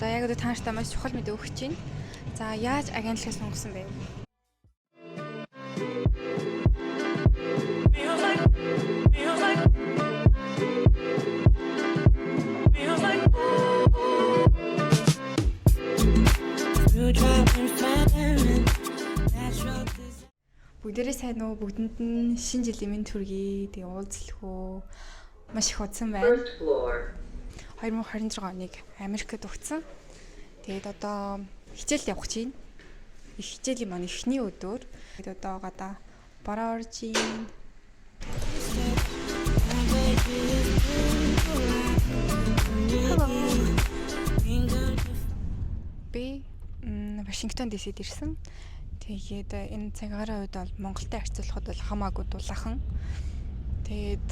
За яг одоо та нартай маш чухал мэдээ өгч чинь. За яаж агентлагаа сонгосон бэ? Бүгдээрээ сайн уу? Бүгдэнд нь шинэ жилийн мэнд хүргэе. Тэгээ уулзлахөө маш их удсан байна. 2026 оныг Америкт өгсөн. Тэгээд одоо хичээл явах чинь. Хичээлийн маань эхний өдөр. Тэгээд одоо гадаа бороо орж ийн. Би Вашингтон ДС-д ирсэн. Тэгээд энэ цагаараа үед бол Монголтой харьцуулахад бол хамаагүй дулаахан. Тэгээд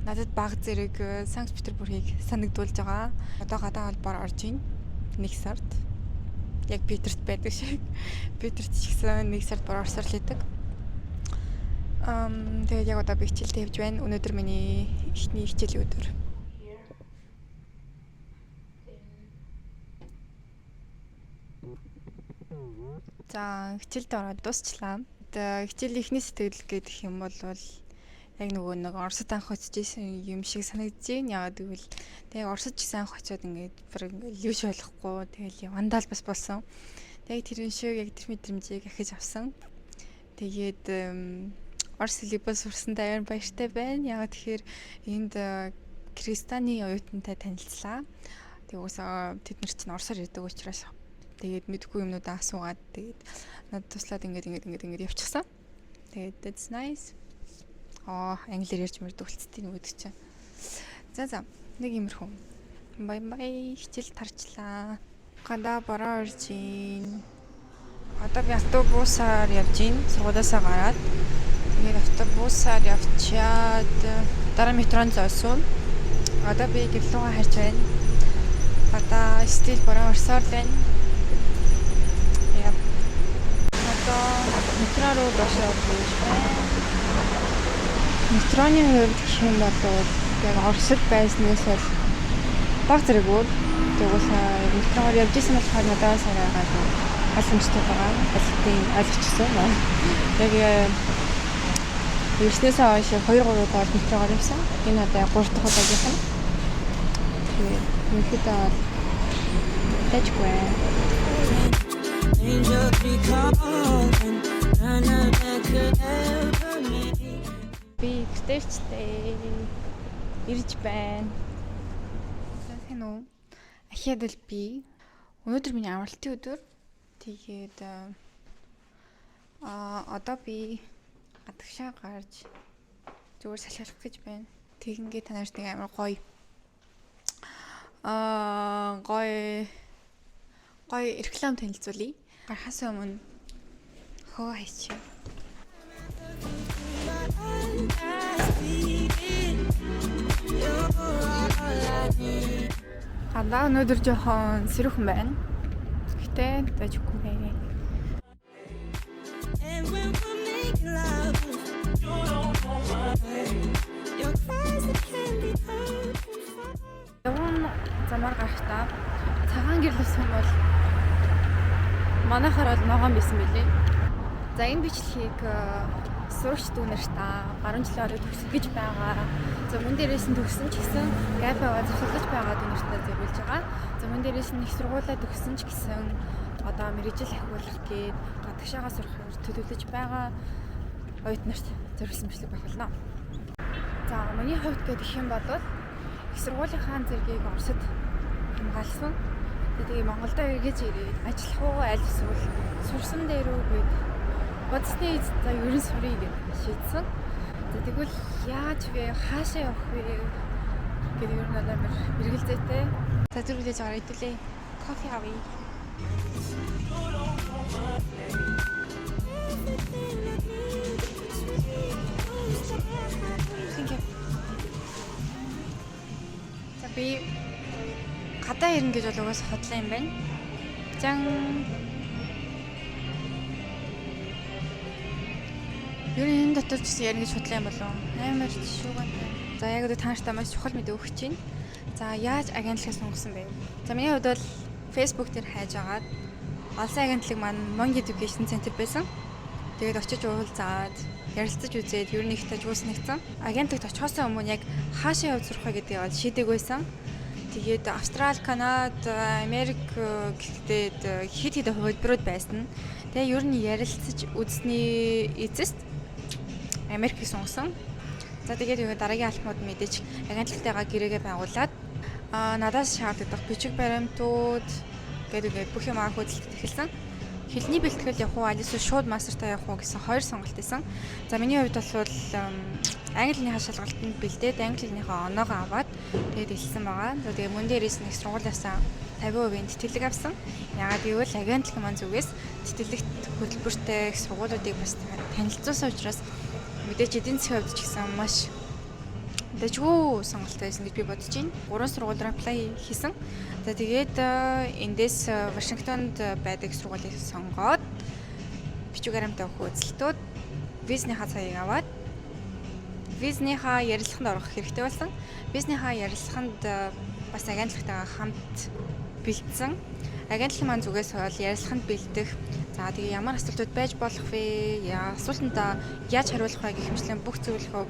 надад баг зэрэг Санкт Петербургийг санагдуулж байгаа. Одоо гадаа холбоор орж ийн. 1 сард. Яг Питерт байдаг шиг. Питерт ч гэсэн 1 сард бор орсоор л идэг. Тэгээд яг одоо би хичээлдээ явж байна. Өнөөдөр миний эхний хичээлийн өдөр. За хичээлдээ ороод дуусчлаа. Хичээлийн эхний сэтгэл гэдэг юм бол яг нэг Оросд анх очиж исэн юм шиг санагдаж байна. Яагаад гэвэл яг Оросд ч гэсэн анх очиод ингээд юу ч ойлгохгүй тэгэл вандал бас болсон. Тэгээд тэрэн шиг яг тэр мэдрэмжийг ахиж авсан. Тэгээд Орос хэлийг бас сурсандаа аяар баяртай байна. Яагаад тэгэхээр энд Кристианы оюутантай танилцлаа. Тэгээд уусаа тэд нар чинь Оросоор ярьдаг учраас тэгээд мэдгүй юмнуудаа асуугаад тэгээд надад туслаад ингээд явчихсан. Тэгээд that's nice. Англиар ярьж мөрдөг болцтой нэг үдэг чинь. За нэг иймэрхүү. Бай хичээл тарчлаа. Гадаа бороо орж ийн. Одоо би автобусаар явж ийн. Сургуулиасаа гараад. Тэгээд автобусаар явчаад дараа метронд зоосон. Одоо би гэрлүүгээ харж байна. Одоо стил бороо орсоор байна. Яа. Одоо метро руу дошоо явж байна. Метроны хувьд гэх юм бол яг Оросд байснаас бол баг зэрэг өөр. Тэгвэл метроор явж исэн болохоор надад сараагаад халамжтай байгаа. Алхтын ойлгочихсон. Яг өвснөөс хойш 2-3 удаа метроор явсан. Энэ одоо 3 дахь удаагийнх нь. Тэгээд ерөнхийдөө бол тэжгүй. Би гэртээчтэй ирж байна. Сайн уу? Ахиад л би өнөөдөр миний авралтын өдөр. Тэгээд одоо би гадагшаа гарч зүгээр салхилах гэж байна. Тэгингээ та нарт нэг амар гоё реклам танилцуулъя. Гарахаас өмнө хөө хайчих. Гадаа өнөөдөр жоохон сэрүүхэн байна. Гэтэ дажгүй байна. Яван замаар гарахтаа цагаан гэрлсэн бол манайхаар бол ногоон байсан билээ. За энэ бичлэгийг сурагч дүүнэртээ 10 жилийн орой төгсөх гэж байгаа. За мөн дээрээс нь төгссөн ч гэсэн гайпаа зөвшөөрлөж байгаа дүүнэртээ зөвлөж байгаа. За мөн дээрээс нь их сургуулаа төгссөн ч гэсэн одоо мэргэжил ахиулах гээд гадагшаагаа сурахаар төлөвлөж байгаа оюутнарт зориулсан бичлэг байх болно. За миний хувьд гэх юм бол их сургуулийнхаа зэргийг Оросд хамгаалсан. Тэгээ Монголдо эргэж ирээд ажиллах уу аль эсвэл сурсан дээр үү гээд бодсны за ерөн сурыг шийдсэн. За тэгвэл яаж вэ? Хаашаа явах вэ? гэдэг ер нь амар мэргэлзээтэй. За зүрхлээж байгаа хэдүүлээ. Кофе авъя. За би гадаа ирнэ гэж бол угаасаа хотлоо юм байна. Зан ер нь энэ дотор ч гэсэн ярих гэж бодлоо юм болов. Амар шууган. За яг одоо та нартай маш чухал мэдээ өгч чинь. За яаж агентлагаа сонгосон бэ? За миний хувьд бол Facebook дээр хайж агаад олсон агентлаг маань Monk Education Center байсан. Тэгээд очиж уулзаад ярилцаж үзээд ер нь их тажгуус нэгсэн. Агентлагт очихоос өмнө яг хаашаа явж сурах вэ гэдгийг бол шийдэг байсан. Тэгээд Австрали, Канад, Америк гэхдээ хэд хэдэн хувилбарууд байсан. Тэгээ ер нь ярилцаж үзсний эцэст Америкийг сонгосон. За тэгээд дараагийн алхмууд мэдээж агентлагтайгаа гэрээгээ байгуулад надаас шаарддаг бичиг баримтууд гэдэг бүх юм анх хөдөлгөж эхэлсэн. Хэлний бэлтгэл явах уу, аль эсвэл шууд мастертаа явах уу гэсэн хоёр сонголт байсан. За миний хувьд бол англи хэлний хашаалтанд бэлдээд англи хэлнийхээ оноогоо аваад тэгээд хэлсэн байгаа. За тэгээд мөн дээрээс нэг сургуулиасаа 50% тэтгэлэг авсан. Яагаад гэвэл агентлаг маань зүгээс тэтгэлэгт хөтөлбөртэй сургуулиудыг бас танилцуулсан учраас мэдээж эдийн засгийн хувьд ч гэсэн маш дэжгүй сонголт байсан гэж би бодож байна. 3 сургуулиар apply хийсэн. За тэгээд эндээс Вашингтонд байдаг сургуулийг сонгоод бичиг баримтаа өгөх үзэлтүүд визныхаа цагийг аваад визныхаа ярилцлаганд орох хэрэгтэй болсон. Визныхаа ярилцлаганд бас агентлагтайгаа хамт бэлдсэн. Агентлаг маань зүгээс бол ярилцлаганд бэлдэх. За тэгээ ямар асуултууд байж болох вэ? Асуултанд яаж хариулах вэ гэх мэтлэн бүх зөвлөгөөг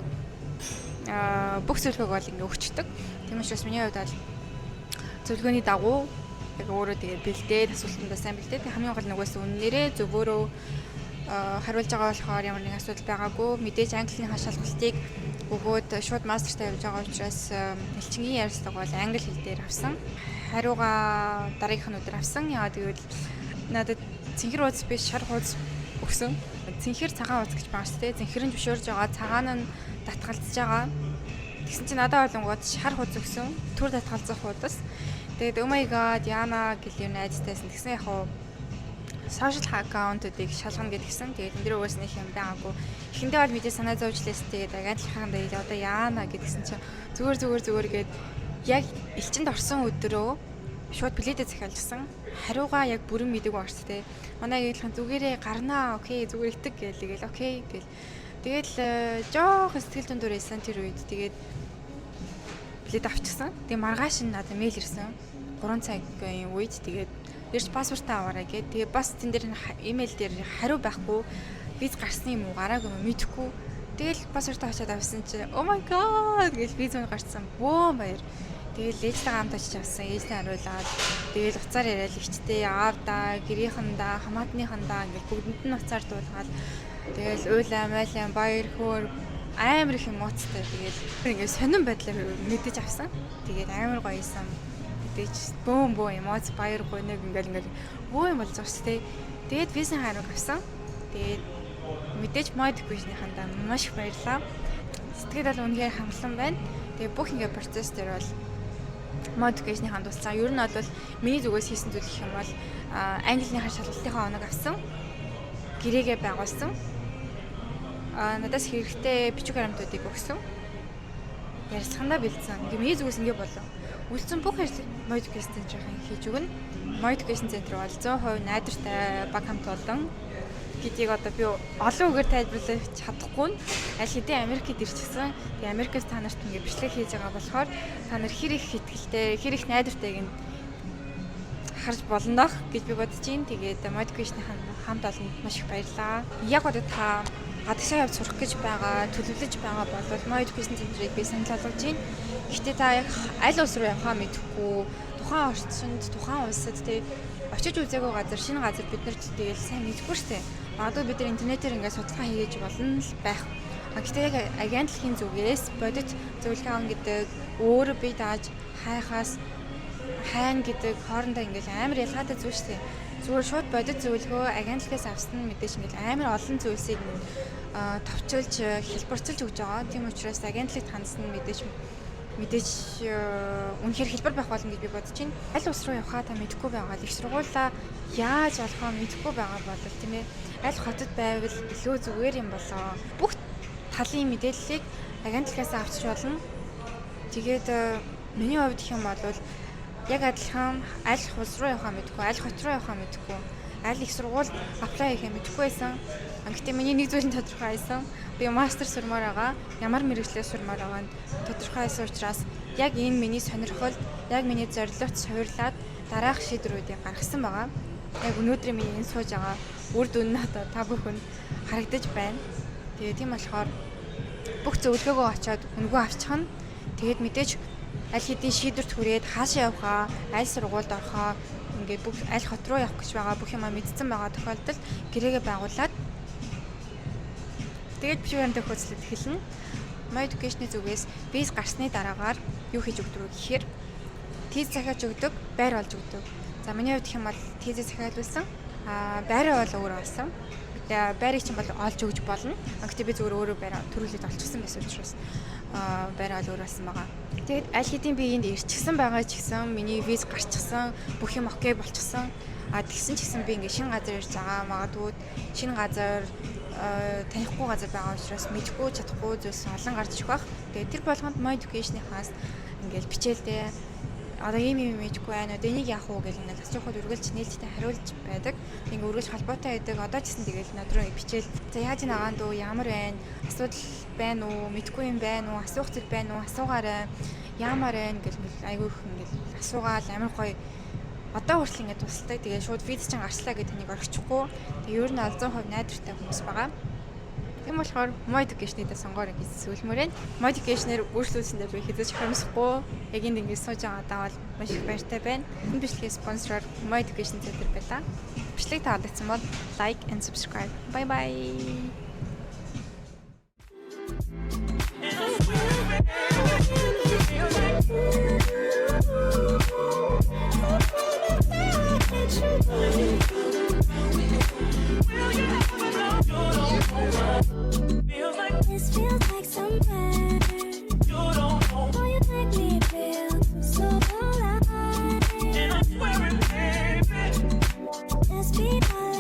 бол ингээ өгчдөг. Тийм учраас миний хувьд бол зөвлөгөөний дагуу яг өөрөө тэгээ бэлдээд асуултандаа сайн бэлдээд хамгийн гол нэгээс үннээрээ зөвөөрөө хариулж байгаа болохоор ямар нэг асуудал байгаагүй. Мэдээж англи хэлний хашаалтыг өгөөд шууд мастертаа явж байгаа учраас элчингийн ярилцлага бол англи хэл дээр авсан. Хариугаа дараагийнх нь өдөр авсан. Яагаад гэвэл надад цэнхэр ууц биш шар хууц өгсөн. Цэнхэр цагаан ууц гэж байгаа шүү дээ. Цэнхэр нь зөвшөөрж байгаа, цагаан нь татгалзаж байгаа. Тэгсэн чинь надад болонгууд шар хууц өгсөн. Түр татгалзах хуудас. Тэгээд oh my god яана гэл юм найзтайсан. Тэгсэн яг хуу social аккаунтуудыг шалгана гэдгсэн. Тэгээд энэ дэр угаас нэг юм байгаагүй. Эхэндээ бол мэдээ санаа зовжлээс тэгээд агентлагаандаа одоо яана гэдгсэн чинь зүгээр гээд яг элчинд орсон өдрөө шууд билетээ захиалжсан. Хариугаа яг бүрэн мэдээгүй багш тэ. Манай агентлагын зүгээрээ гарнаа. Окей, зүгээр итэг гээл окей гэл. Тэгэл жоох сэтгэл дундуур байсан тэр үед. Тэгээд билет авчихсан. Тэгээ маргааш нь надад мэйл ирсэн. 3 цагийн үед тэгээд ерч паспортаа аваарай гэд. Тэгээ бас тэн дээр имэйл дээр хариу байхгүй. Виз гарсны юм уу гараагүй юм мэдэхгүй. Тэгэл паспортаа очиад авсан чи oh my god гэж виз мөн гарсан. Бөө баяр. Тэгэл ээжтэйгээ хамт очиж авсан. Ээжтэй хариулаад тэгэл уцаар яриад ичтэй аавдаа, гэрийнхандаа, хамаатныхандаа ингээд бүгдэнд нь уцаар дуулгаад тэгэл уйлаа, майлаа, баяр хөөр амар их эмоцтой. Тэгээд ингээд сонирн байдлаар мэдэж авсан. Тэгээд амар гоёсан. Мэдээж бөө эмоц баяр гоног ингээд бөө юм болж байгаа шүү дээ. Тэгээд визний хариуг авсан. Тэгээд мэдээж модификейшныхандаа маш их баярлаа. Сэтгэл бол үнэхээр хангалуун байна. Тэгээд бүх ингээд процесс дээр бол модификейшныханд тусцаа. Ер нь бол миний зүгээс хийсэн зүйл гэх юм бол англи хэлний шалгалтынхаа оног авсан. Гэрээгээ байгуулсан. Надаас хэрэгтэй бичиг баримтуудыг өгсөн. Ярилцлагандаа бэлдсэн. Ингээ миний зүгээс ингээ болов. Үлдсэн бүх ажил modification центрийн хийж өгнө. Modification центр бол 100% найдвартай баг хамт олон гэдгийг одоо би олон үгээр тайлбарлаж чадахгүй нь аль хэдийн Америкт ирчихсэн. Тэгээ Америкээс та нарт ингээ бичлэг хийж байгаа болохоор та нар хэр их хэтгэлтэй, хэр их найдвартайг нь харж болнох гэж би бодож байна. Тэгээд modification хамт олонд маш их баярлалаа. Яг одоо та гадагшаа явж сурах гэж байгаа, төлөвлөж байгаа бол modification центрийг би санал болгож байна. Гэхдээ та яг аль улс руу явахаа мэдэхгүй, тухайн орчинд, тухайн улсад тэг очиж үзээгүй газар, шинэ газар бид нар тэгэл сайн мэдэхгүй шүү дээ. Магадгүй бид нар интернетээр ингээд судалгаа хийж болно л байх. Гэхдээ яг агентлагийн зүгээс бодит зөвлөгөө авах гэдэг өөрөө бие дааж хайхаас хайна гэдэг хоорондоо ингээд амар ялгаатай зүйл шүү дээ. Зүгээр шууд бодит зөвлөгөө агентлагаас авсан нь мэдээж ингээд амар олон зүйлсийг товчулж хэлбэрцэлж өгж байгаа. Тийм учраас агентлагт хандсан нь мэдээж үнэхээр хэлбэр байх болно гэж би бодож байна. Аль улс руу явахаа та мэдэхгүй байгаа л их сургуулаа яаж олохоо мэдэхгүй байгаа бол тийм ээ. Аль хотод байвал илүү зүгээр юм болоо. Бүх талын мэдээллийг агентлагаас авчиж болно. Тэгээд миний хувьд гэх юм бол яг адилхан аль улс руу явахаа мэдэхгүй, аль хот руу явахаа мэдэхгүй. аль их сургуульд apply хийх юм мэдэхгүй байсан. Гэхдээ миний нэг зүйл нь тодорхой байсан. Би мастер сурмаар байгаа. Ямар мэргэжлээ сурмаар байгаа нь тодорхой байсан учраас яг энэ миний сонирхол, яг миний зорилгот суурлаад дараах шийдвэрүүдийг гаргасан байгаа. Яг өнөөдрийн миний энэ сууж байгаа үр дүн нь одоо та бүхэнд харагдаж байна. Тэгээд тийм болохоор бүх зөвлөгөөгөө очиод өнгөө авчих нь тэгээд мэдээж аль хэдийн шийдвэрт хүрээд хаашаа явахаа, аль сургуульд орохоо ингээд бүх аль хот руу явах гэж байгаа бүх юмаа мэдсэн байгаа тохиолдолд гэрээгээ байгуулад тэгээд бишүүрэнтэй хөөцлөд эхэлнэ. My Education-ийн зүгээс виз гарсны дараагаар юу хийж өгдөг вэ гэхээр тийз захиалж өгдөг, байр олж өгдөг. За миний хувьд гэх юм бол тийзээ захиалуулсан. Байраа бол өөрөө олсон. Байрыг чинь бол олж өгж болно. Гэхдээ би зүгээр өөрөө байраа төрүүлээд олчихсан байсан учраас байраа бол өөрөө олсон байгаа. Тэгээд аль хэдийн би энд ирчихсэн байгаа ч гэсэн миний виз гарчихсан, бүх юм окей болчихсон. Тэгсэн ч гэсэн би ингээ шинэ газар ирж байгаа. Магадгүй шинэ газар танихгүй газар байгаа учраас мэдгүй чадахгүй зүйлс олон гарч ирэх бах. Тэгээд тэр болгонд My Education-аас ингээл бичээлдээ одоо ийм мэдгүй байна. Одоо энийг яах вэ гэж ингээл асуухад үргэлж нээлттэй хариулж байдаг. Ингээ үргэлж холбоотой байдаг. Одоо ч гэсэн тэгэл надруу бичээл. За яаж нагаан дөө ямар байна? Асуудал байна уу? Мэдгүй юм байна уу? Асуух зүйл байна уу? Асуугаарай. Ямар байна гэж айгүйх ингээл асуугаал амар гоё. Одоо хүртэл ингээд тусалдаг. Тэгээ шууд виз чинь гарчлаа гэдэг тэнийг орчихгүй. Тэгээ ер нь 100% найдвартай хүмүүс байгаа. Тийм болохоор My Education-ийг сонгоорой гэж зөвлөмөр байна. My Education-ээр өөрчлүүлсэндээ би хэзээ ч харамсахгүй. Яг энд ингээд сууж байгаа бол маш их баяртай байна. Энэ бичлэгийн спонсороор My Education Center байлаа. Бичлэг таалагдсан бол like and subscribe. Bye bye. This feels like somewhere. You don't know. Oh, you make me feel so alive. And I'm swearing, baby. Let's be alive.